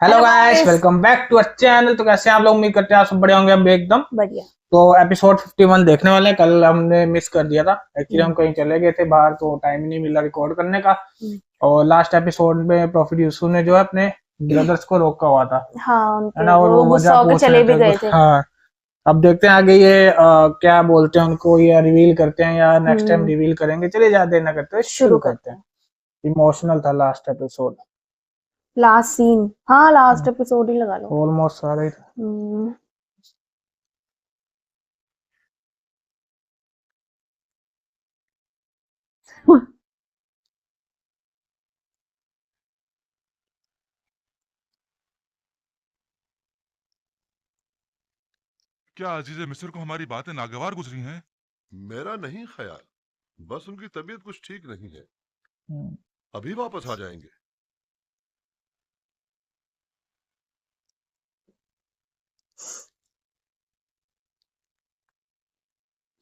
Hello hello guys, guys. Welcome back to our channel. तो कैसे हैं आप लोग? उम्मीद करते हैं आप सब बढ़िया होंगे। हम भी एकदम। बढ़िया। तो एपिसोड 51 देखने वाले हैं। कल हमने मिस कर दिया था, एक्चुअली हम हम्म। कहीं चले गए थे बाहर, तो टाइम ही नहीं मिला रिकॉर्ड करने का। हम्म। और लास्ट एपिसोड में प्रॉफिट यूसुफ ने जो है अपने ब्रदर्स को रोका हुआ था, हाँ, है उनके ना। और वो वो वजह गुस्सा होकर पूछ रहे चले भी थे गए कुछ। थे। हाँ, अब देखते हैं आगे ये क्या बोलते हैं उनको, ये रिवील करते हैं या नेक्स्ट टाइम हम्म। रिवील करेंगे। चलिए ज्यादा देर ना करते हुए शुरू शुरू करते करते हैं। हैं। इमोशनल था लास्ट एपिसोड। लास्ट सीन, हाँ लास्ट एपिसोड ही लगा लो। ऑलमोस्ट सारे। हम्म। क्या अजीज मिस्र को हमारी बातें नागवार गुजरी हैं? मेरा नहीं ख्याल। बस उनकी तबीयत कुछ ठीक नहीं है। हम्म। अभी वापस आ जाएंगे।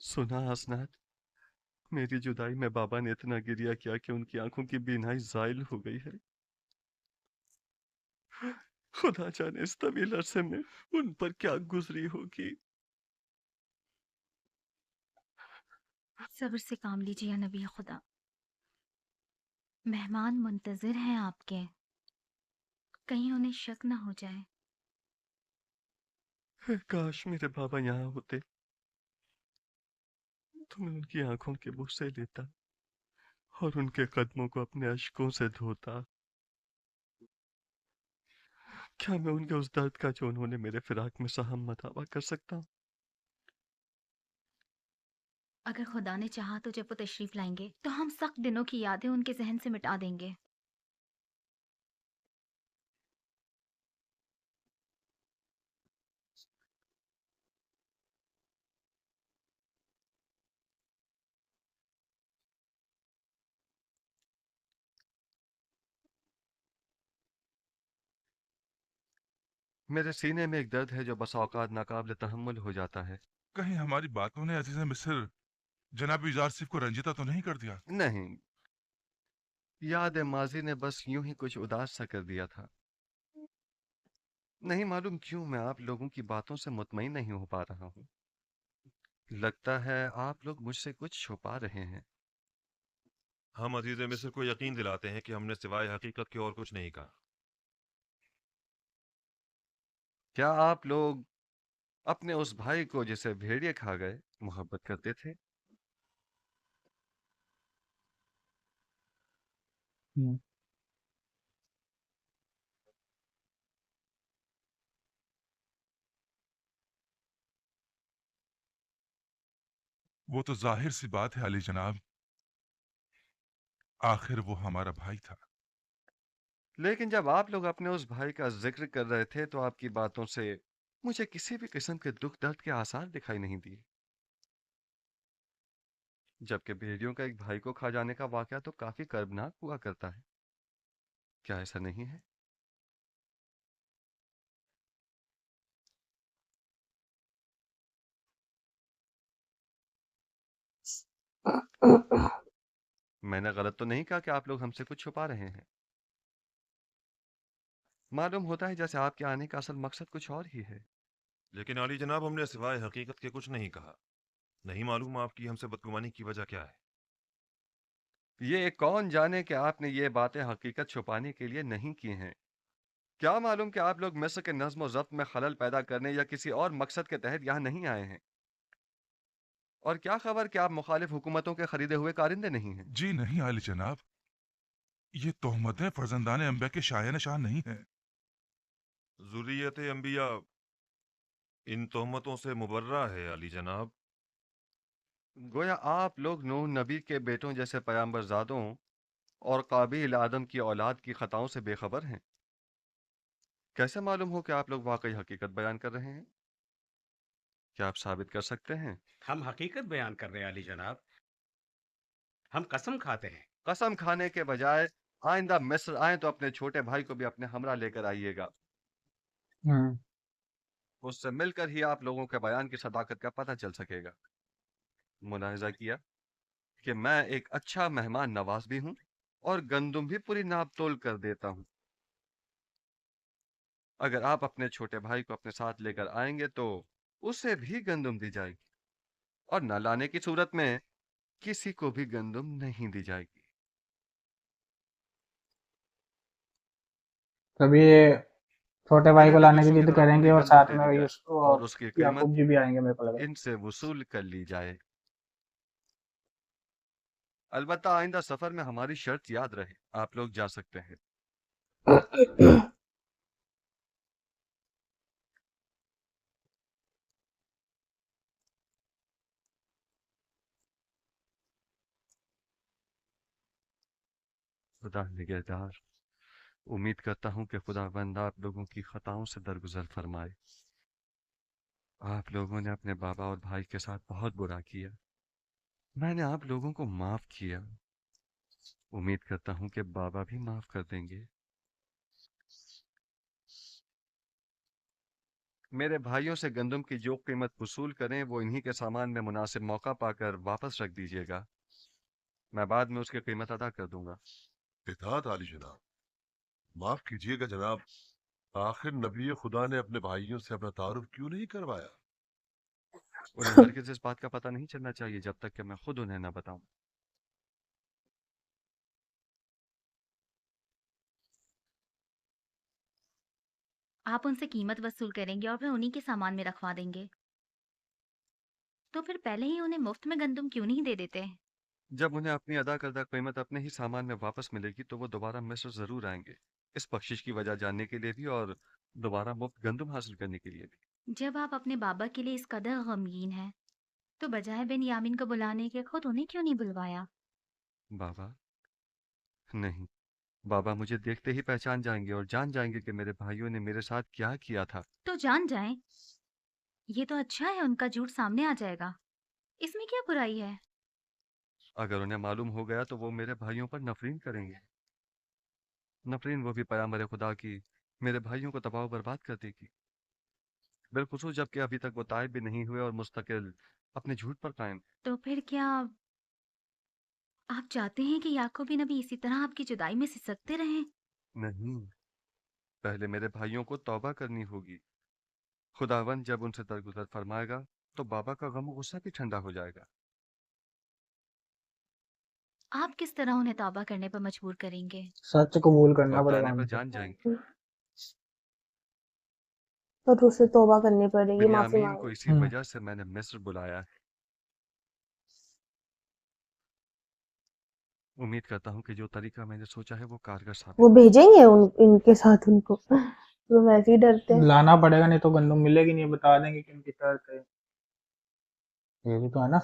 सुना असनाद, मेरी जुदाई में बाबा ने इतना गिरिया किया कि उनकी आंखों की बीनाई जायल हो गई है। खुदा जाने इस तवील अरसे में उन पर क्या गुजरी होगी। सब्र से काम लीजिए या नबी खुदा। मेहमान मुंतजिर हैं आपके, कहीं उन्हें शक न हो जाए। काश मेरे बाबा यहाँ होते तो मैं उनकी आंखों के बुस्से लेता और उनके कदमों को अपने अश्कों से धोता। क्या मैं उनके उस दर्द का जो उन्होंने मेरे फिराक में सहा मदावा कर सकता हूँ? अगर खुदा ने चाहा तो जब वो तशरीफ लाएंगे तो हम सख्त दिनों की यादें उनके जहन से मिटा देंगे। मेरे सीने में एक दर्द है जो बसा औकात नाकाबिल तहम्मुल हो जाता है। कहीं हमारी बातों ने अजीज मिस्र जनाब यूजारसिफ को रंजिता तो नहीं कर दिया? नहीं, याद माजी ने बस यूं ही कुछ उदास सा कर दिया था। नहीं मालूम क्यों मैं आप लोगों की बातों से मुतमईन नहीं हो पा रहा हूँ। लगता है आप लोग मुझसे कुछ छुपा रहे हैं। हम अजीज मिस्र को यकीन दिलाते हैं कि हमने सिवाय हकीकत के और कुछ नहीं कहा। क्या आप लोग अपने उस भाई को जिसे भेड़िए खा गए मोहब्बत करते थे? हम्म। वो तो जाहिर सी बात है अली जनाब, आखिर वो हमारा भाई था। लेकिन जब आप लोग अपने उस भाई का जिक्र कर रहे थे तो आपकी बातों से मुझे किसी भी किस्म के दुख दर्द के आसार दिखाई नहीं दिए। जबकि भेड़ियों का एक भाई को खा जाने का वाकया तो काफी कर्बनाक हुआ करता है। क्या ऐसा नहीं है? मैंने गलत तो नहीं कहा कि आप लोग हमसे कुछ छुपा रहे हैं? मालूम होता है जैसे आपके आने का असल मकसद कुछ और ही है। लेकिन अली जनाब, हमने सिवाय हकीकत के कुछ नहीं कहा। नहीं मालूम आपकी हमसे बदगुमानी की वजह क्या है। ये कौन जाने कि आपने ये बातें हकीकत छुपाने के लिए नहीं की हैं। क्या मालूम कि आप लोग मिस्र के नज्म और ज़ब्त में खलल पैदा करने या किसी और मकसद के तहत यहाँ नहीं आए हैं। और क्या खबर कि आप मुखालिफ हुकूमतों के खरीदे हुए कारिंदे नहीं हैं। जी नहीं अली जनाब, ये तोहमतें फर्जंदान अंबिया के शाया निशान नहीं है। जुर्रियत अंबिया इन तोहमतों से मुबर्रा है अली जनाब। गोया आप लोग नूह नबी के बेटों जैसे पैगंबरजादों और काबिल आदम की औलाद की खताओं से बेखबर हैं। कैसे मालूम हो कि आप लोग वाकई हकीकत बयान कर रहे हैं? क्या आप साबित कर सकते हैं? हम हकीकत बयान कर रहे हैं अली जनाब। हम कसम खाते हैं। कसम खाने के बजाय आइंदा मिस्र आए तो अपने छोटे भाई को भी अपने हमरा लेकर आइएगा। हम्म। उससे मिलकर ही आप लोगों के बयान की सदाकत का पता चल सकेगा। मुलाहिजा किया कि मैं एक अच्छा मेहमान नवाज भी हूँ और गंदुम भी पूरी नाप तोल कर देता हूँ। अगर आप अपने छोटे भाई को अपने साथ लेकर आएंगे तो उसे भी गंदम दी जाएगी, और न लाने की सूरत में किसी को भी गंदम नहीं दी जाएगी। तभी ये छोटे भाई को इन्हें भी लाने की दूसरों की जिद तरह करेंगे पूरी और गंदम साथ दे में दी जाए, और उसकी कीमत याकूब जी भी आएंगे, मेरे को लग रहा इनसे वसूल कर ली जाए। अलबत्ता आइंदा सफर में हमारी शर्त याद रहे, आप लोग जा सकते हैं। है। खुदा निगहदार, उम्मीद करता हूँ कि खुदावंद आप लोगों की खताओं से दरगुजर फरमाए। आप लोगों ने अपने बाबा और भाई के साथ बहुत बुरा किया, मैंने आप लोगों को माफ किया। उम्मीद करता हूँ कि बाबा भी माफ कर देंगे। मेरे भाइयों से गंदम की जो कीमत वसूल करें वो इन्हीं के सामान में मुनासिब मौका पाकर वापस रख दीजिएगा, मैं बाद में उसकी कीमत अदा कर दूंगा। इताअत आली जनाब। माफ कीजिएगा जनाब, आखिर नबी खुदा ने अपने भाइयों से अपना तारुफ क्यों नहीं करवाया? उन्हें हरगिज़ इस बात का पता नहीं चलना चाहिए जब तक कि मैं खुद उन्हें न बताऊं। आप उनसे कीमत वसूल करेंगे और फिर उन्हीं के सामान में रखवा देंगे। तो फिर पहले ही उन्हें मुफ्त में गंदम क्यों नहीं दे देते? जब उन्हें अपनी अदा करदा कीमत अपने ही सामान में वापस मिलेगी तो वो दोबारा मिस्र जरूर आएंगे, इस बख्शिश की वजह जानने के लिए भी और दोबारा मुफ्त गंदम हासिल करने के लिए भी। जब आप अपने बाबा के लिए इस कदर गमगीन हैं, तो बजाय बेन्यामीन को बुलाने के खुद उन्हें क्यों नहीं बुलवाया? बाबा नहीं, बाबा मुझे देखते ही पहचान जाएंगे और जान जाएंगे कि मेरे भाइयों ने मेरे साथ क्या किया था। तो जान जाएं, ये तो अच्छा है, उनका झूठ सामने आ जाएगा। इसमें क्या बुराई है? अगर उन्हें मालूम हो गया तो वो मेरे भाइयों पर नफरीन करेंगे, नफरीन वो भी पैगंबर खुदा की मेरे भाइयों को तबाह बर्बाद कर देगी, बिलखुसूस जबकि अभी तक वो तायब भी नहीं हुए और मुस्तकिल अपने झूठ पर कायम। तो फिर क्या आप चाहते हैं कि याकूब भी नबी इसी तरह आपकी जुदाई में सिसकते रहें? नहीं, पहले मेरे भाइयों को तौबा करनी होगी। खुदावंद जब उनसे दरगुजर फरमाएगा तो बाबा का गम और गुस्सा भी ठंडा हो जाएगा। आप किस तरह उन्हें तौबा करने पर मजबूर करेंगे? सच कबूल करना वक्त पड़ेगा आने पर उनको। जान जाएंगे। और उसे तौबा करनी पड़ेगी, माफी बिन्यामीन को मांगनी। इसी वजह से मैंने मिस्र बुलाया है। उम्मीद करता हूँ कि जो तरीका मैंने सोचा है वो कारगर साबित वो हो। भेजेंगे इनके साथ उनको? वो वैसे ही डरते हैं। लाना पड़ेगा, नहीं तो गंदम मिलेगी नहीं, बता देंगे कि इनकी शर्त है। ये भी तो है ना।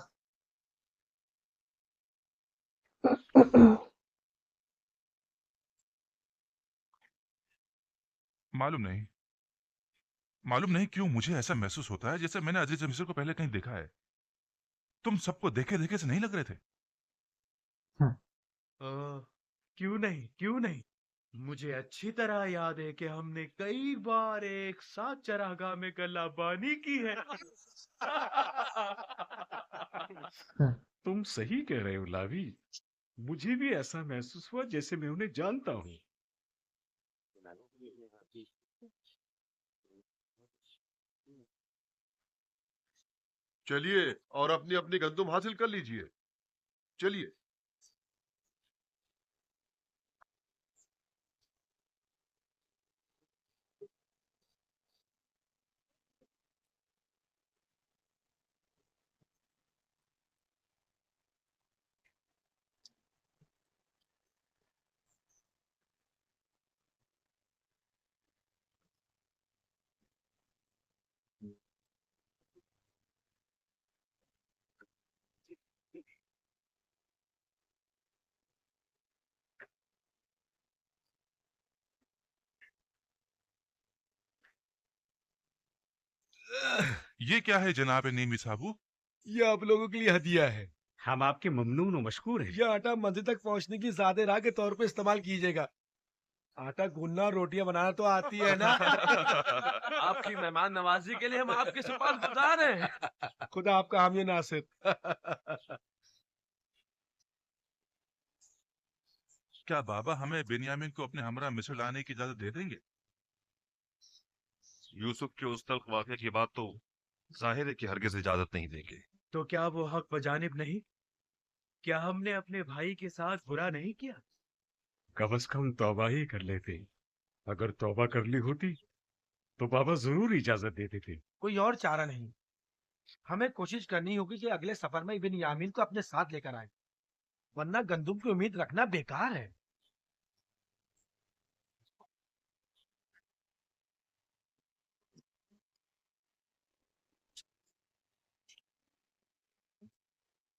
मालूम नहीं क्यों मुझे ऐसा महसूस होता है जैसे मैंने अजीज मिस्र को पहले कहीं देखा है। तुम सबको देखे देखे से नहीं लग रहे थे? क्यों नहीं, क्यों नहीं। मुझे अच्छी तरह याद है कि हमने कई बार एक साथ चरागाह में गलाबानी की है। तुम सही कह रहे हो लावी, मुझे भी ऐसा महसूस हुआ जैसे मैं उन्हें जानता हूँ। चलिए और अपनी अपनी गंदुम हासिल कर लीजिए। चलिए। ये क्या है जनाब नीमी साहबू? ये आप लोगों के लिए हदिया है। हम आपके ममनून और मशकूर हैं। यह आटा मंदिर तक पहुंचने की ज़्यादा राह के तौर पे इस्तेमाल कीजिएगा। आटा गूंदना और रोटियां बनाना तो आती है ना। आपकी मेहमान नवाजी के लिए हम आपके सुपरगुजार हैं। खुदा आपका हामी नासिर। क्या बाबा हमें बेनियामिन को अपने हमरा मिस्र लाने की इजाजत दे देंगे? यूसुफ के उस तल्ख वाक़े की बात तो जाहिर है कि हरगिज इजाजत नहीं देंगे। तो क्या वो हक बजानिब नहीं? क्या हमने अपने भाई के साथ बुरा नहीं किया? कम से कम तौबा ही कर लेते। अगर तौबा कर ली होती तो पापा जरूर इजाजत देते थे। कोई और चारा नहीं। हमें कोशिश करनी होगी कि अगले सफर में इब्न यामीन को अपने साथ लेकर आए, वरना गंदुम की उम्मीद रखना बेकार है।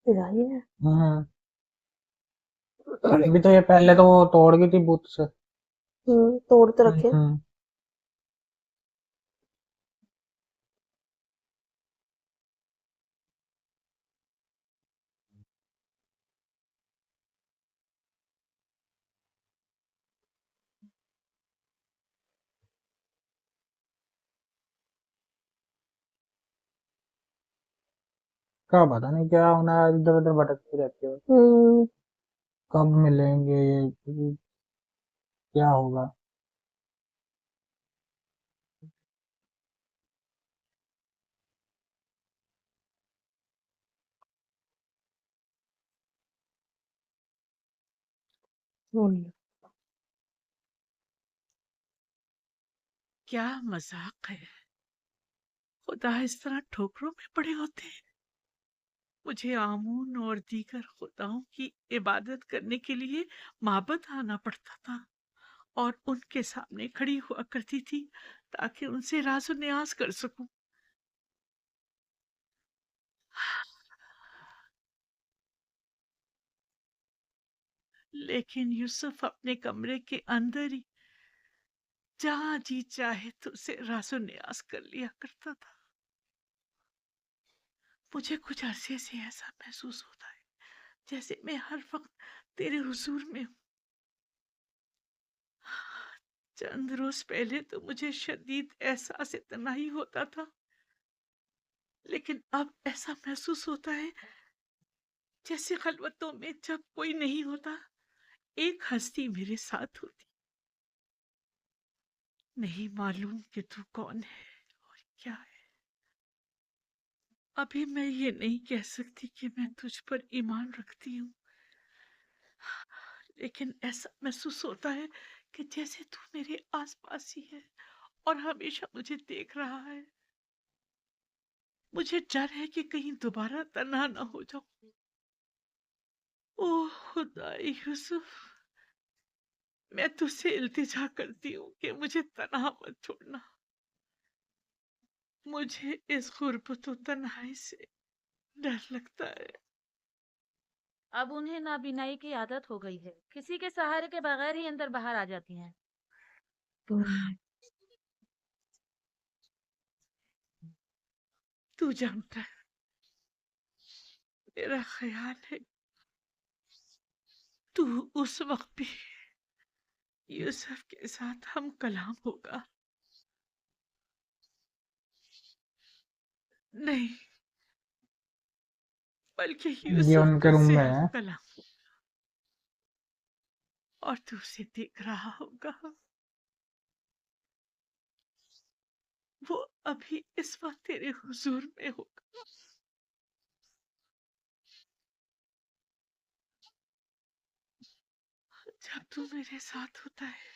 पिराई है। हम्म। अभी तो ये पहले तो वो तोड़ गई थी बुत से। तोड़ तो रखे। हम्म। क्या पता नहीं क्या होना है, इधर उधर भटकती रहती है। कब मिलेंगे ये, क्या होगा। क्या मजाक है। खुदा इस तरह ठोकरों में पड़े होते हैं। मुझे आमून और दीगर खुदाओं की इबादत करने के लिए माबद आना पड़ता था और उनके सामने खड़ी हुआ करती थी ताकि उनसे राज़ो न्याज कर सकूं। लेकिन यूसुफ अपने कमरे के अंदर ही जहां जी चाहे तो उसे राज़ो न्याज कर लिया करता था। मुझे कुछ अरसे से ऐसा महसूस होता है जैसे मैं हर वक्त तेरे हुजूर में हूँ। चंद रोज पहले तो मुझे शदीद एहसास तन्हाई होता था, लेकिन अब ऐसा महसूस होता है जैसे खलवतों में जब कोई नहीं होता एक हस्ती मेरे साथ होती। नहीं मालूम कि तू कौन है और क्या है। अभी मैं ये नहीं कह सकती कि मैं तुझ पर ईमान रखती हूँ, लेकिन ऐसा महसूस होता है कि जैसे तू मेरे आसपास ही है और हमेशा मुझे देख रहा है। मुझे डर है कि कहीं दोबारा तन्हा ना हो जाऊं। ओह खुदा यूसुफ, मैं तुझसे इल्तिजा करती हूँ कि मुझे तन्हा मत छोड़ना। मुझे इस गुर्बत और तन्हाई से डर लगता है। अब उन्हें नाबीनाई की आदत हो गई है, किसी के सहारे के बगैर ही अंदर बाहर आ जाती हैं। तू जानता है, मेरा ख्याल है तू उस वक्त भी यूसुफ के साथ हम कलाम होगा। नहीं, बल्कि ये यूसुफ उनके रूम तुझसे में हम है। कलाम और तू उसे देख रहा होगा। वो अभी इस वक्त तेरे हुजूर में होगा। जब तू मेरे साथ होता है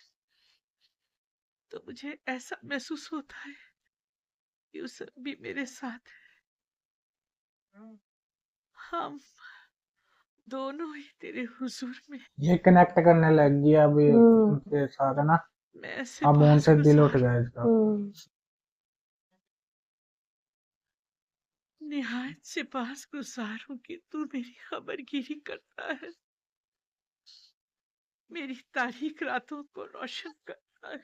तो मुझे ऐसा महसूस होता है यूसुफ भी मेरे साथ है। हम दोनों ही तेरे हुजूर में। ये कनेक्ट करने लग गया अभी उनके साथ, है ना। मैं अब उनसे दिल उठ सिपासगुजार गया इसका। निहायत सिपासगुजार हूँ कि तू मेरी खबरगिरी करता है, मेरी तारीख रातों को रोशन करता है।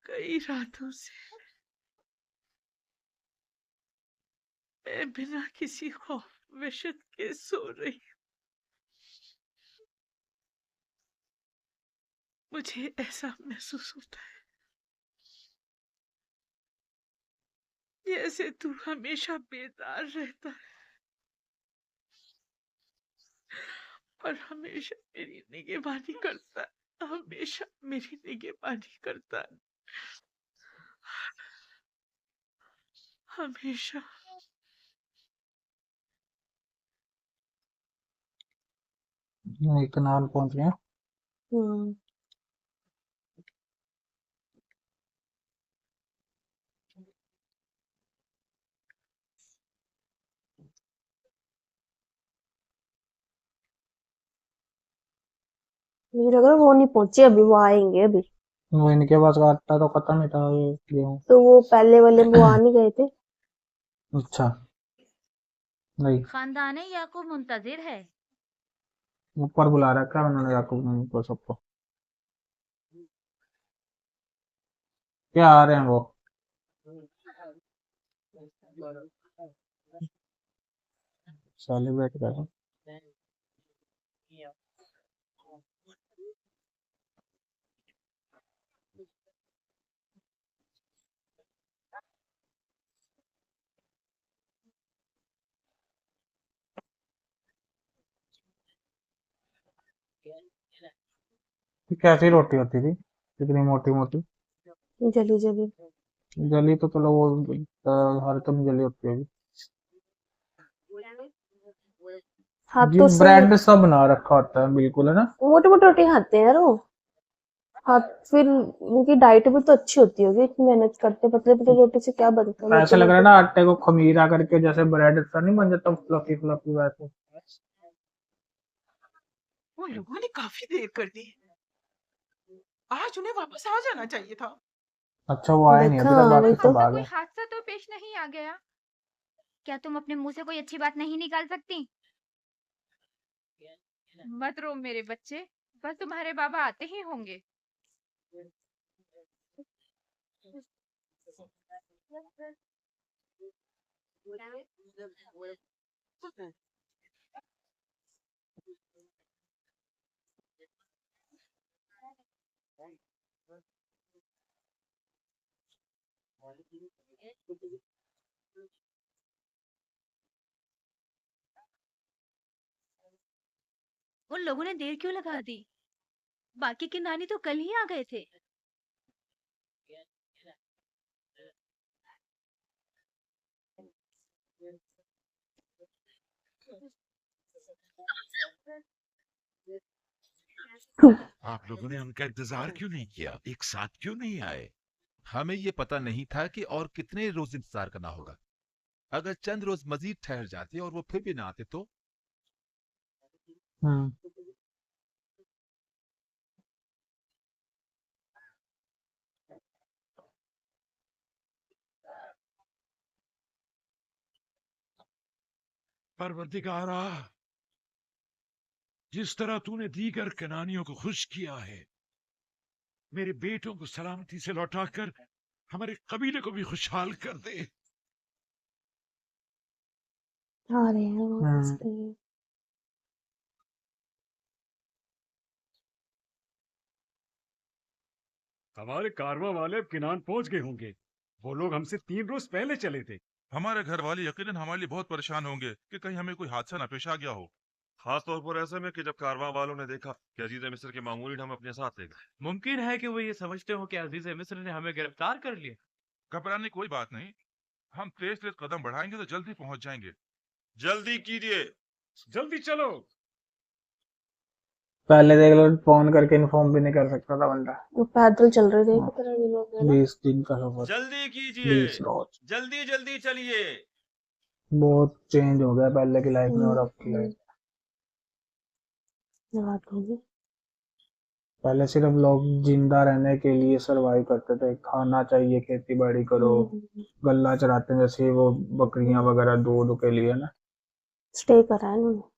कई रातों से मैं बिना किसी खौफ वहशत के सो रही हूँ। मुझे ऐसा महसूस होता है जैसे तू हमेशा बेदार रहता है और हमेशा मेरी निगहबानी करता है। हमेशा मेरी निगहबानी करता है, हमेशा। नहीं, कनाल पहुंच गए। हम्म मुझे लग रहा है वो नहीं पहुंचे अभी, वो आएंगे अभी। वो इनके पास का आटा तो खत्म ही था, ये गेहूं। तो वो पहले वाले वो आ नहीं गए थे। अच्छा, नहीं, खानदान याकूब मुंतजिर है। ऊपर बुला रखा है उन्होंने याकूब को सबको। क्या आ रहे हैं वो? सेलिब्रेट करो। ये कैसी रोटी होती थी, इतनी मोटी मोटी? जल्दी जल्दी। जली तो चलो वो हर तुम जली होती होगी। जी, हाथों से ब्रेड सा बना रखा होता है बिल्कुल, है ना? मोटी मोटी रोटी खाते हैं यार वो। हाथ फिर उनकी डाइट भी तो अच्छी होती होगी, इतनी मेहनत करते, पतले पतले रोटी से क्या बनता है ऐसा मोटे लग रहा है मोटे। ना आटे को खमीरा करके, जैसे ब्रेड सा नहीं बन जाता फ्लफी फ्लफी वैसे। वो लोगों ने काफी देर कर दी, आज उन्हें वापस आ जाना चाहिए था। अच्छा, वो आए नहीं देखा, अभी तक, वही बाकी तो। सब आ कोई गए। हादसा तो पेश नहीं आ गया? क्या तुम अपने मुंह से कोई अच्छी बात नहीं निकाल सकती? मत रो मेरे बच्चे, बस तुम्हारे बाबा आते ही होंगे। उन लोगों ने देर क्यों लगा दी? बाकी के नानी तो कल ही आ गए थे। आप लोगों ने उनका इंतजार क्यों नहीं किया? एक साथ क्यों नहीं आए? हमें ये पता नहीं था कि और कितने रोज इंतजार करना होगा। अगर चंद रोज मजीद ठहर जाते और वो फिर भी ना आते तो? हम्म परवरदिगारा, जिस तरह तूने दीगर कनानियों को खुश किया है, मेरे बेटों को सलामती से लौटाकर हमारे कबीले को भी खुशहाल कर दे। आ रहे हैं वो हम्म रास्ते में। हमारे कारवां वाले अब किनान पहुंच गए होंगे। वो लोग हमसे 3 रोज पहले चले थे। हमारे घर वाले यकीनन हमारे लिए बहुत परेशान होंगे कि कहीं हमें कोई हादसा ना पेश आ गया हो। खास तौर पर ऐसे में कि जब कारवां वालों ने देखा कि अजीज मिस्र के मामूली हम अपने साथ ले गए। मुमकिन है कि वो ये समझते हो कि अजीज मिस्र ने हमें गिरफ्तार कर लिया। घबराने की कोई बात नहीं, हम तेज तेज कदम बढ़ाएंगे तो जल्दी पहुंच जाएंगे। जल्दी कीजिए, जल्दी चलो। पहले देख लो, फोन करके इन्फॉर्म भी नहीं कर सकता था बंदा। वो पैदल चल रहे थे कितना ये लोग, है ना? 20 दिन का सफर, जल्दी कीजिए, 20 रोज। जल्दी जल्दी चलिए। बहुत चेंज हो गया पहले की लाइफ में और अब की हम्म, लाइफ। ये बात होगी। पहले सिर्फ लोग जिंदा रहने के लिए सरवाइव करते थे, खाना चाहिए, खेती बाड़ी करो, गल्ला चराते हैं जैसे वो बकरियां वगैरह दूध के लिए ना। स्टे करा है इन्होंने।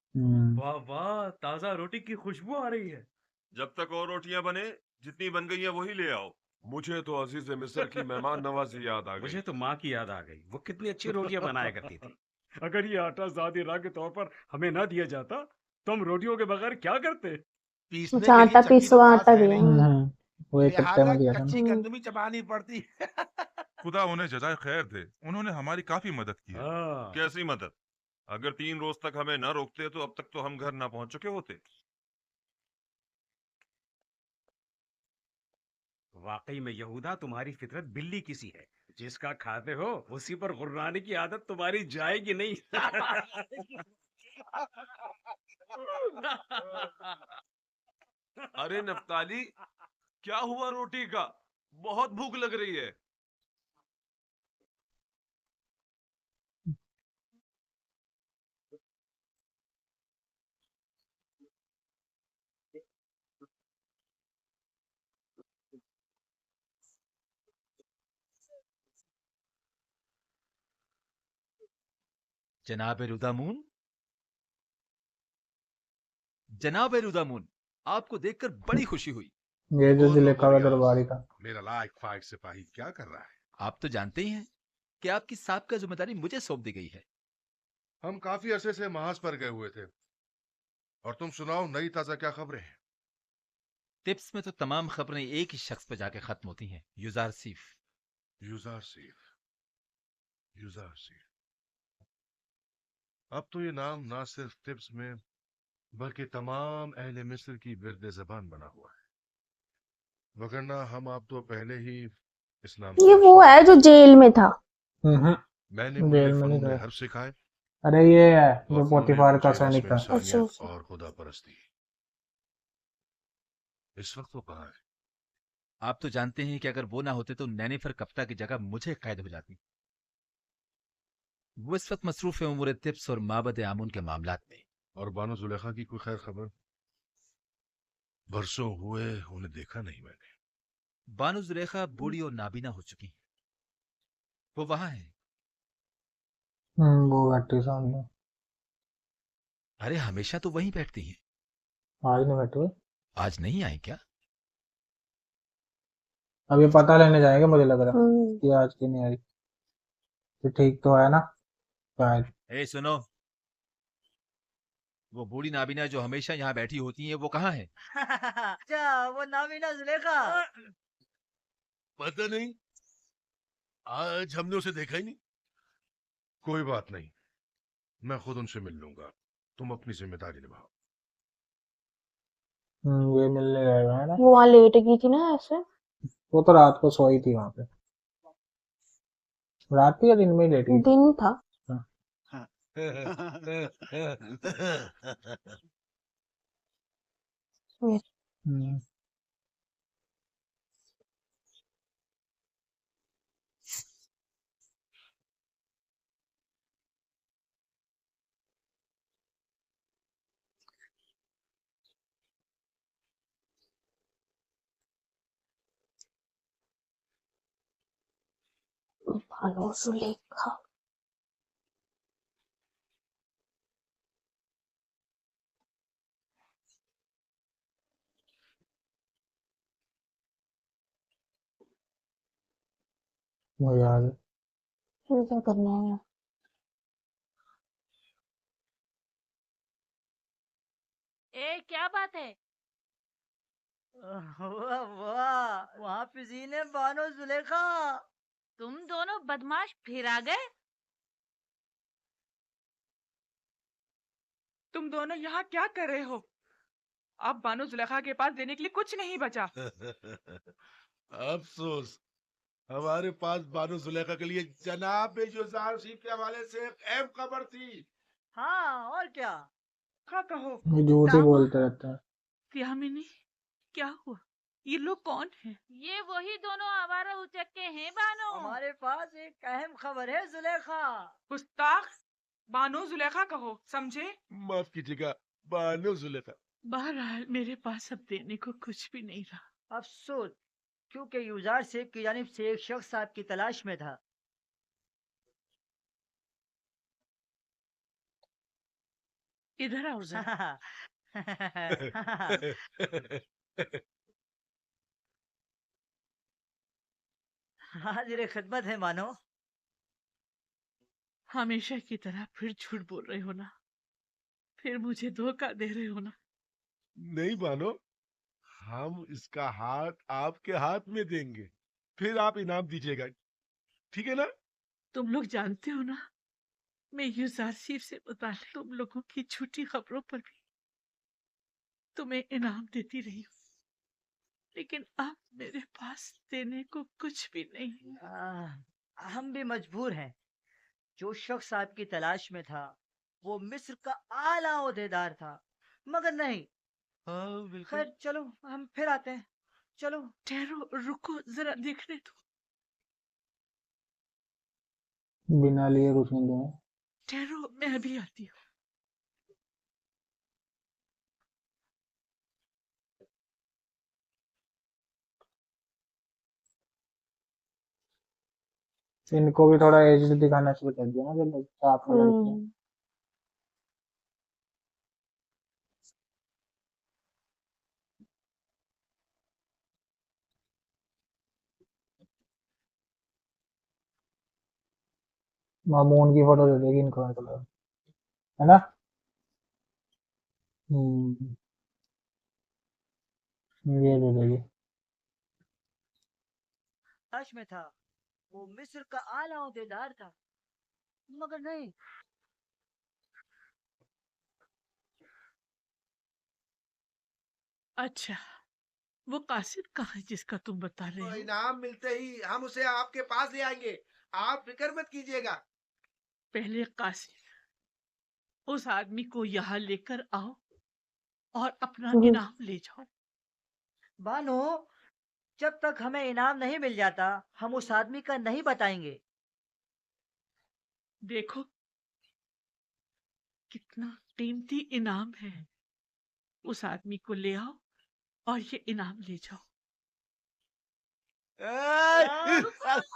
वाह वाह, ताजा रोटी की खुशबू आ रही है। जब तक और रोटियां बने, जितनी बन गई है वही ले आओ। मुझे तो अजीज मिस्र की मेहमान नवाजी याद आ गई। मुझे तो माँ की याद आ गई, वो कितनी अच्छी रोटियां बनाया करती थी। अगर ये आटा ज़ादी राह के तौर पर हमें ना दिया जाता तो हम रोटियों के बगैर क्या करते? पीसने अच्छा के लिए आटा चक्की तो पीसो, पास आटा है दिया। नहीं, वो एक कट्टे लिहाजा में दिया था ना। कच्ची गंदम ही चबानी पड़ती। खुदा उन्हें जजाए खैर दे, उन्होंने हमारी काफी मदद की है। हाँ। कैसी मदद? अगर 3 रोज तक हमें न रोकते तो अब तक तो हम घर ना पहुंच चुके होते। वाकई में यहूदा तुम्हारी फितरत बिल्ली की सी है। जिसका खाते हो उसी पर गुर्राने की आदत तुम्हारी जाएगी नहीं। अरे नफ्ताली, क्या हुआ रोटी का? बहुत भूख लग रही है। जनाब रुदामून, जनाब रुदामून, आपको देखकर बड़ी खुशी हुई। ये जो बोलो जुलेखा का बरियास, दरबारी था। मेरा लायक फाइक सिपाही क्या कर रहा है? आप तो जानते ही हैं कि आपकी साबका जिम्मेदारी मुझे सौंप दी गई है। हम काफी अरसे से महाज पर गए हुए थे, और तुम सुनाओ नई ताजा क्या खबरें हैं? टिप्स में तो तमाम खबरें एक ही शख्स पर जाके खत्म होती हैं, युजार सीफ। यूजारसीफ, यूजारसीफ। अब तो ये नाम ना सिर्फ टिप्स में बल्कि तमाम अहले मिस्र की विर्द जबान बना हुआ है, वगरना हम आप तो पहले ही इस नाम ये से वो आशना है थे। जो जेल में था। मैंने उन्हें जेल में नहीं फनून था। हर्ब सिखाए अरे ये है और जो उन्होंने पोतीफार का मुझे सैनिक रस्म था। इंसानियत और खुदा परस्ती। इस वक्त वो कहाँ है? आप तो जानते हैं कि अगर वो ना होते तो नैनीफर कप्ता की जगह मुझे कैद हो जाती। वो इस वक्त मसरूफ है उमूर तिब्स और माबद आमुन के मामलात में। और बानो जुलेखा की कोई खैर खबर? बरसों हुए उन्हें देखा नहीं मैंने। बानो जुलेखा बूढ़ी और नाबीना हो चुकी हैं। वो वहां है। वो बैठी सामने। अरे हमेशा तो वहीं बैठती हैं। आज नहीं बैठी हुई। आज नहीं आई क्या? अब ये पता लेने जाएंगे, मुझे लग रहा है कि आज की नहीं आई। तो ठीक तो है ना शायद। ए सुनो, वो बूढ़ी नाबीना जो हमेशा यहाँ बैठी होती है वो कहाँ है? अच्छा वो नाबीना जुलेखा। पता नहीं, आज हमने उसे देखा ही नहीं। कोई बात नहीं, मैं खुद उनसे मिल लूंगा। तुम अपनी जिम्मेदारी निभाओ। ये मिलने गए है ना। वो वहां लेट गई थी ना ऐसे। वो तो रात को सोई थी वहां पे। रात थी या दिन में ही लेटी थी? दिन था। बानो जुलेखा। मुझे याद है। फिर क्या करना है? ए क्या बात है? वाह वाह, वहाँ फिजीन है बानो जुलेखा। तुम दोनों बदमाश फिर आ गए। तुम दोनों यहाँ क्या कर रहे हो? अब बानो जुलेखा के पास देने के लिए कुछ नहीं बचा। अफसोस, हमारे पास बानो जुलेखा के लिए जनाब यूजार सीफ के हवाले से एक अहम खबर थी। हाँ और क्या? क्या कहो? ये झूठ ही बोलते रहते हैं। यामिनी, क्या हुआ? ये लोग कौन हैं? ये वही दोनों आवारा उचक्के हैं बानो। हमारे पास एक अहम खबर है जुलेखा। गुस्ताख, बानो जुलेखा कहो, समझे? माफ कीजिएगा बानो जुलेखा। बहरहाल मेरे पास अब देने को कुछ भी नहीं रहा। अफसोस, क्योंकि यूजार सेफ की जानिब से एक शख्स आपकी तलाश में था। इधर आओ जरा। हाजिर खिदमत है मानो। हमेशा की तरह फिर झूठ बोल रहे हो ना? फिर मुझे धोखा दे रहे हो ना? नहीं बानो, हम इसका हाथ आपके हाथ में देंगे, फिर आप इनाम दीजिएगा, ठीक है ना? तुम लोग जानते हो ना, मैं यूजारसीफ से मुताल्लिक तुम लोगों की झूठी खबरों पर भी तुम्हें इनाम देती रही हूँ। लेकिन अब मेरे पास देने को कुछ भी नहीं है। हम भी मजबूर हैं। जो शख्स आपकी तलाश में था वो मिस्र का आला ओहदेदार था, मगर नहीं। खैर चलो हम फिर आते हैं। चलो। ठहरो, रुको, जरा देखने दो। बिना लिए कुछ नहीं दूंगा। ठहरो, मैं अभी आती हूँ। इनको भी थोड़ा एज दिखाना शुरू कर दिया ना, जब साथ में लड़के हैं। मामून की फोटो दे देगी इनको, मतलब है ना। ये दे देगी। तलाश में था वो मिस्र का आला ओहदेदार था, मगर नहीं। अच्छा, वो कासिद कहाँ है जिसका तुम बता रहे हो? इनाम मिलते ही हम उसे आपके पास ले आएंगे, आप फिक्र मत कीजिएगा। पहले कासिद उस आदमी को यहाँ लेकर आओ और अपना इनाम ले जाओ। बानो, जब तक हमें इनाम नहीं मिल जाता हम उस आदमी का नहीं बताएंगे। देखो कितना कीमती इनाम है। उस आदमी को ले आओ और ये इनाम ले जाओ।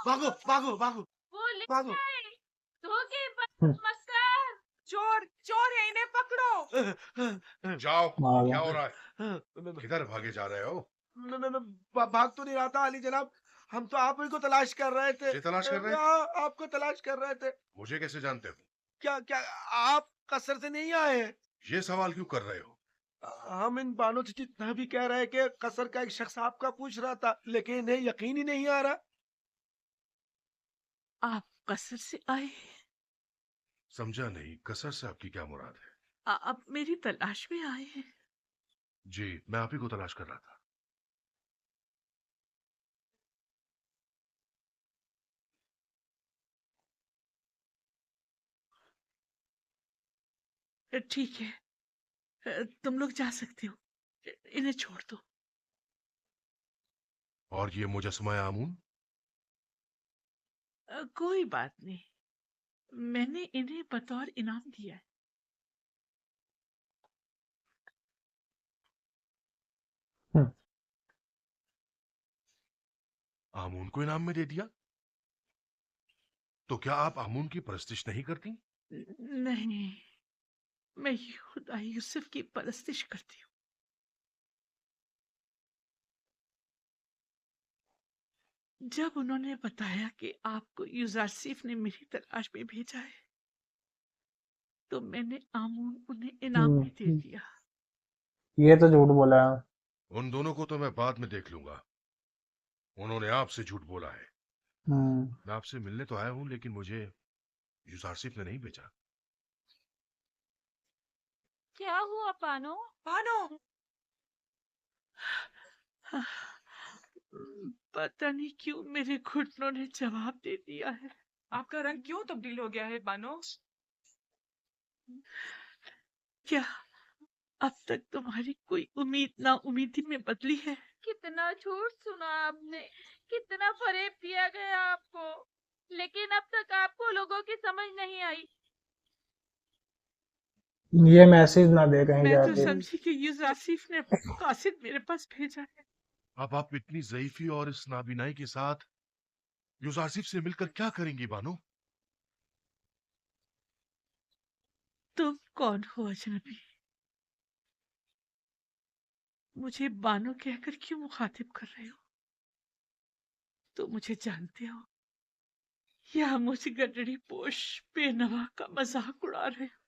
भागो भागो भागो वो ले भागो। गए। धोखेबाज मस्कर, चोर चोर है, इन्हें पकड़ो। जाओ, मार क्या दो। हो रहा है? किधर भागे जा रहे हो? मैं भाग तो नहीं रहा था अली जनाब, हम तो आप ही को तलाश कर रहे थे। मुझे तलाश कर रहे थे? आपको तलाश कर रहे थे। मुझे कैसे जानते हो? क्या क्या आप कसर से नहीं आए हैं? ये सवाल क्यों कर रहे हो? हम इन बानों से जितना भी कह रहे हैं कि कसर का एक शख्स आपका पूछ रहा था, लेकिन इन्हें यकीन ही नहीं आ रहा। आप कसर से आए? समझा नहीं, कसर से आपकी क्या मुराद है? आप मेरी तलाश में आए हैं? जी, मैं आप ही को तलाश कर रहा था। ठीक है, तुम लोग जा सकते हो। इन्हें छोड़ दो। और ये मुजस्समा आमून? कोई बात नहीं, मैंने इन्हें बतौर इनाम दिया है। आमून को इनाम में दे दिया? तो क्या आप आमून की परस्तिश नहीं करती? नहीं, मैं खुदा यूसुफ की परस्तिश करती हूँ। जब उन्होंने बताया कि आपको यूजारसीफ ने मेरी तलाश में भेजा है, तो मैंने आमून उन्हें इनाम में दे दिया। ये तो झूठ बोला है। उन दोनों को तो मैं बाद में देख लूंगा। उन्होंने आपसे झूठ बोला है। मैं आपसे मिलने तो आया हूं, लेकिन मुझे यूजारसीफ ने नहीं भेजा। क्या हुआ बानो? बानो, पता नहीं क्यों मेरे घुटनों ने जवाब दे दिया है। आपका रंग क्यों तब्दील हो गया है बानो? क्या अब तक तुम्हारी कोई उम्मीद ना उम्मीदी में बदली है? कितना झूठ सुना आपने, कितना फरेब किया गया आपको, लेकिन अब तक आपको लोगों की समझ नहीं आई। ये मैसेज ना दे कहीं मैं तो जाके। समझी कि यूसुफ ने कासिद मेरे पास भेजा है। अब आप इतनी ज़ईफी और इस नाबीनाई के साथ यूसुफ से मिलकर क्या करेंगी बानो? तुम कौन हो अजनबी? मुझे बानो कहकर क्यों मुखातिब कर रहे हो? तुम मुझे जानते हो या मुझ गडरी पोश बेनवा का मजाक उड़ा रहे हो?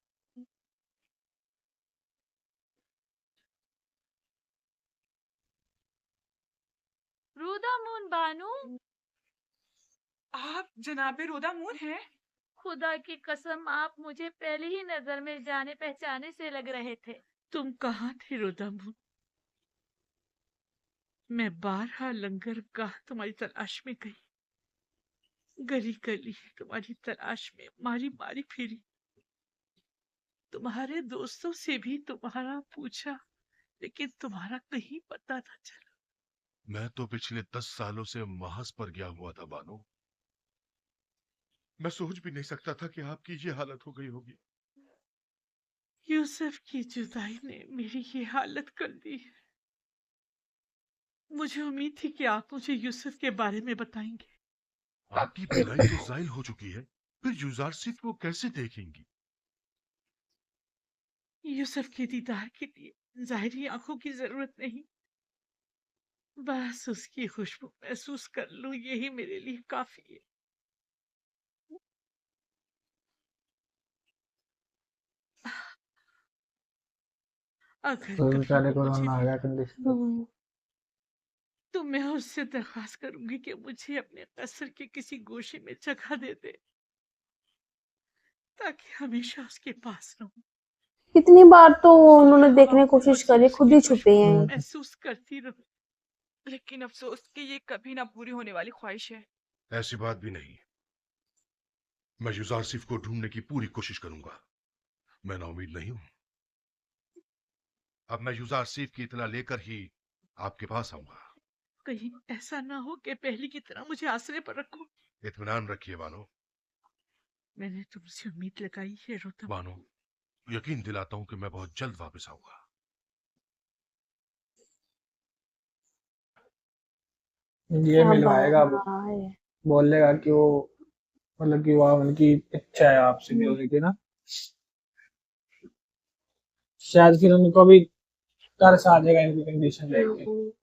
रूदामून बानू, आप जनाबे रूदामून हैं? खुदा की कसम आप मुझे पहली ही नजर में जाने पहचाने से लग रहे थे। तुम कहाँ थे रूदामून? मैं बारहा लंगरगाह तुम्हारी तलाश में गई, गली गली तुम्हारी तलाश में मारी मारी फिरी, तुम्हारे दोस्तों से भी तुम्हारा पूछा, लेकिन तुम्हारा कहीं पता न चला। मैं तो पिछले 10 सालों से महज पर गया हुआ था बानो। मैं सोच भी नहीं सकता था कि आपकी ये हालत हो गई होगी। यूसुफ की जुदाई ने मेरी ये हालत कर दी है। मुझे उम्मीद थी कि आप मुझे यूसुफ के बारे में बताएंगे। आपकी बीनाई तो जाइल हो चुकी है, फिर यूजारसिफ को कैसे देखेंगी? यूसुफ के दीदार के लिए जाहिरी आंखों की जरूरत नहीं, बस उसकी खुशबू महसूस कर लूं, यही मेरे लिए काफी है। अगर तो कभी बेचारे वो को मुझे रोना आ गया मिला कंडीशन। तो मैं उससे दरख्वास्त करूंगी कि मुझे अपने कसर के किसी गोशे में जगह दे दे, ताकि हमेशा उसके पास रहूं। कितनी बार तो उन्होंने हवा देखने की कोशिश करी, खुद ही छुपे हैं। महसूस करती रहूं। लेकिन अफसोस कि ये कभी ना पूरी होने वाली ख्वाहिश है। ऐसी बात भी नहीं। मैं यूजारसिफ को ढूंढने की पूरी कोशिश करूंगा। मैं नाउमीद नहीं हूं। अब मैं यूजारसिफ की इत्तला लेकर ही आपके पास आऊंगा। कहीं ऐसा ना हो कि पहली की तरह मुझे आसरे पर रखो। इत्मीनान रखिए बानो। मैंने तुमसे उम्मीद लगाई है रोतम। बानो, यकीन दिलाता हूं कि मैं बहुत जल्द वापस आऊंगा। ये क्या मिलवाएगा, अब बहाना है। बोलेगा कि वो मतलब कि वो उनकी इच्छा है आपसे मिलने की ना, शायद फिर उनको भी तरस आ जाएगा इनकी कंडीशन देख के।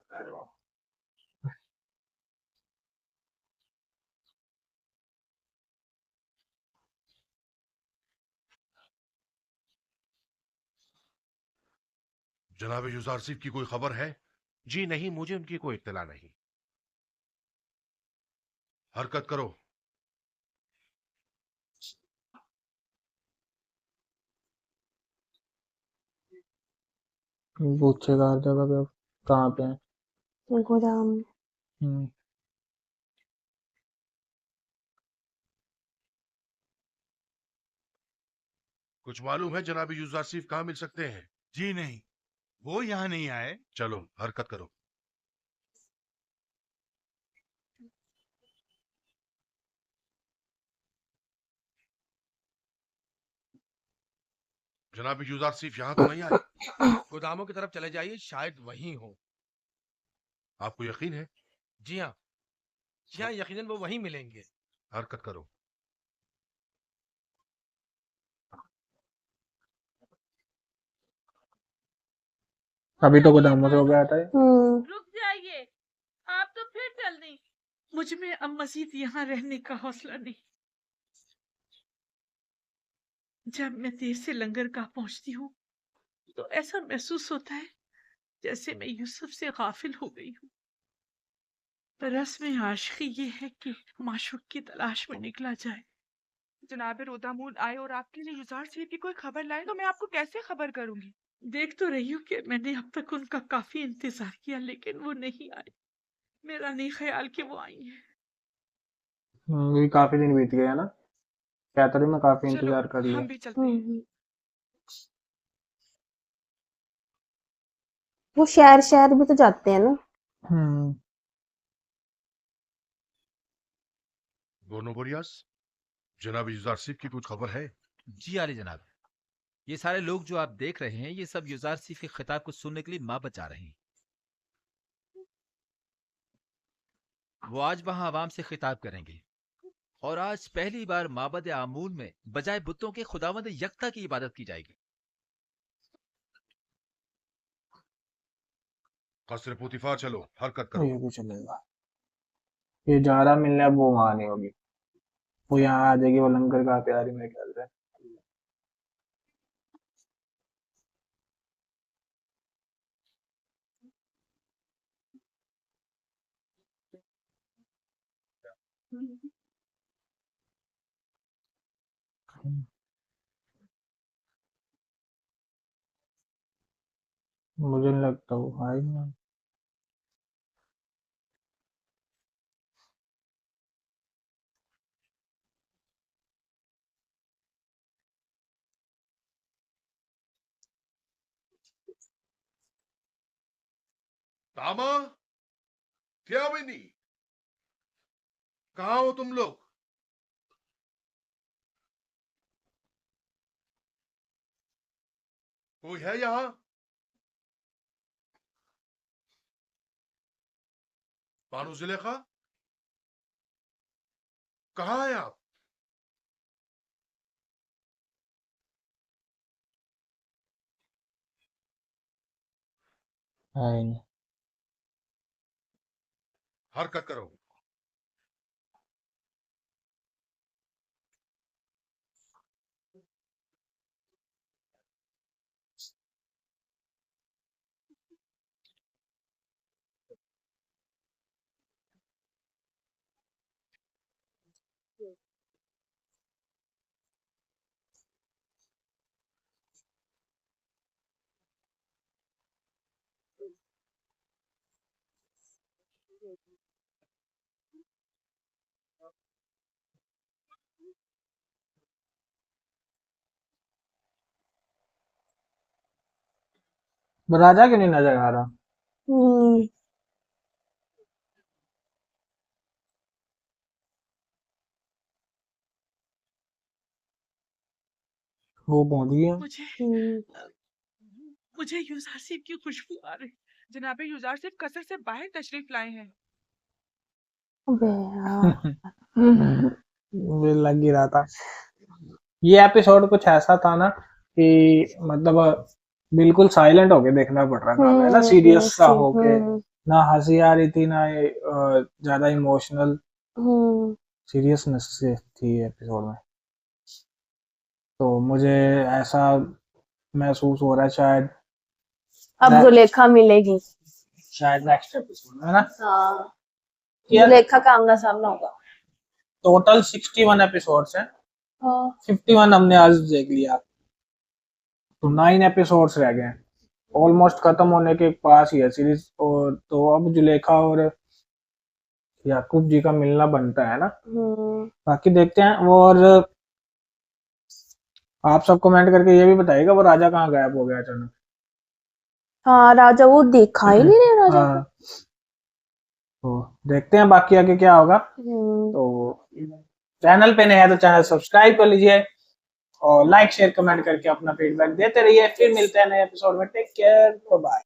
जनाब यूजारसिफ की कोई खबर है? जी नहीं, मुझे उनकी कोई इत्तला नहीं। हरकत करो। पूछेगा हर जगह पे कहाँ पे है। गोदाम। हम्म। कुछ मालूम है जनाब यूजारसिफ कहाँ मिल सकते हैं? जी नहीं, वो यहाँ नहीं आए। चलो हरकत करो। जनाब यूजारसिफ यहाँ तो नहीं आए। गोदामों की तरफ चले जाइए, शायद वहीं हो। आपको यकीन है? जी हाँ, जी हाँ, यकीनन वो वहीं मिलेंगे। हरकत करो। अभी तो गोदामों से हो गया था ये। रुक जाइए, आप तो फिर चल दी। मुझ में अब मजीद यहाँ रहने का हौसला नहीं। जब मैं देर से लंगरगाह पहुंचती हूँ तो ऐसा महसूस होता है जैसे मैं यूसुफ से गाफिल हो गई हूँ। रस्म आशिकी ये है कि माशूक की तलाश में निकला जाए। जनाब रोदामून आए और आपके लिए यूजारसिफ की कोई खबर लाए तो मैं आपको कैसे खबर करूंगी? देख तो रही हूँ कि मैंने अब तक उनका काफी इंतजार किया, लेकिन वो नहीं आए। मेरा नहीं ख्याल कि वो आई है। ये काफी दिन बीत गए है ना, कहता रही मैं काफी चलो इंतजार कर लिया। हम भी चलते हैं। वो शहर शहर भी तो जाते हैं ना। हम्म। गोनोबोरियास, जनाब यूजारसिफ की कुछ खबर है? जी आली जनाब, ये सारे लोग जो आप देख रहे हैं ये सब यूजारसिफ के खिताब को सुनने के लिए माँ बचा रहे हैं। वो आज वहां आवाम से खिताब करेंगे और आज पहली बार माबद आमून में बजाय बुतों के खुदावंद यकता की इबादत की जाएगी। कसर पुतिफार चलो, हरकत करो। ये भी चलेगा। ये जा रहा मिलने, अब वो वहां नहीं होगी, वो यहाँ आ जाएगी, वो लंगर का प्यारी मेरे ख्याल से। मुझे नहीं लगता वो आएगी। तामा, क्या विनी, कहाँ हो तुम लोग? कोई है यहाँ? बानो जुलेखा, कहाँ है आप? नहीं। हरकत करो। राजा क्यों नहीं नजर आ रहा? वो पहुंच गया। मुझे यूजारसिफ की खुशबू आ रही। जनाबे यूजारसिफ कसर से बाहर तशरीफ लाए हैं। मुझे लग ही रहा था। ये एपिसोड कुछ ऐसा था ना कि मतलब बिल्कुल साइलेंट होके देखना पड़ रहा था हमें ना, सीरियस सा होके। ना हंसी आ रही थी, ना ज्यादा इमोशनल सीरियसनेस से थी एपिसोड में। तो मुझे ऐसा महसूस हो रहा है शायद अब जुलेखा मिलेगी शायद नेक्स्ट एपिसोड में, है ना? हाँ, जुलेखा का आमना सामना होगा। टोटल 61 एपिसोड्स हैं। हाँ। 51 हमने आज देख लिया, तो 9 एपिसोड्स रह गए। ऑलमोस्ट खत्म होने के पास ही है सीरीज। और तो अब जुलेखा और याकूब जी का मिलना बनता है ना। बाकी देखते हैं। और आप सब कमेंट करके ये भी बताइएगा वो राजा कहाँ गायब हो गया अचानक। हाँ, राजा वो देखा ही नहीं रहे राजा हाँ, तो देखते हैं बाकी आगे क्या होगा। तो चैनल पे नए हैं तो चैनल सब्सक्राइब कर लीजिए और लाइक शेयर कमेंट करके अपना फीडबैक देते रहिए। फिर मिलते हैं नए एपिसोड में। Take care, bye.